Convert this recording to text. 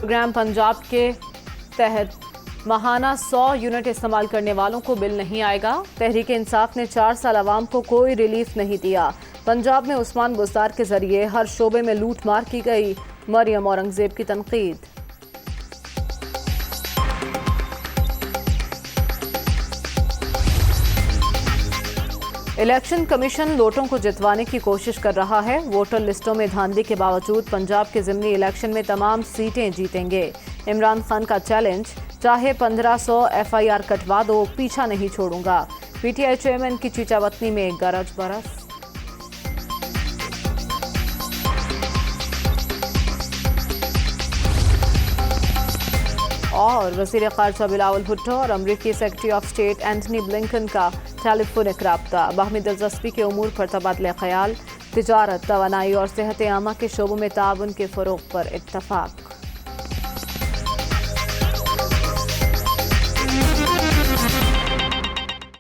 Programme Punjab के तहत माहाना 100 unit इस्तेमाल करने वालों को बिल नहीं आएगा। तहरीक इंसाफ ने 4 साल अवाम को कोई रिलीफ नहीं दिया। पंजाब में उस्मान बुज़दार के जरिए हर शोबे में लूट मार की गई। मरियम औरंगजेब की तनकीद। इलेक्शन कमीशन वोटों को जितवाने की कोशिश कर रहा है। वोटर लिस्टों में धांधली के बावजूद पंजाब के ज़िमनी इलेक्शन में तमाम सीटें जीतेंगे। इमरान खान का चैलेंज, चाहे 1500 FIR कटवा दो, पीछा नहीं छोड़ूंगा। PTI चेयरमैन की चीचावतनी में गरज बरस। और वज़ीर ख़ारजा बिलावल भुट्टो और अमरीकी secretary of state Antony Blinken का टेलीफोनिक राब्ता। बाहमी दिलचस्पी के उमूर पर तबादला ख्याल, तिजारत, तवानाई और सेहत आमा के शोबों में ताउन के फ़रोग़ पर इत्तफ़ाक़।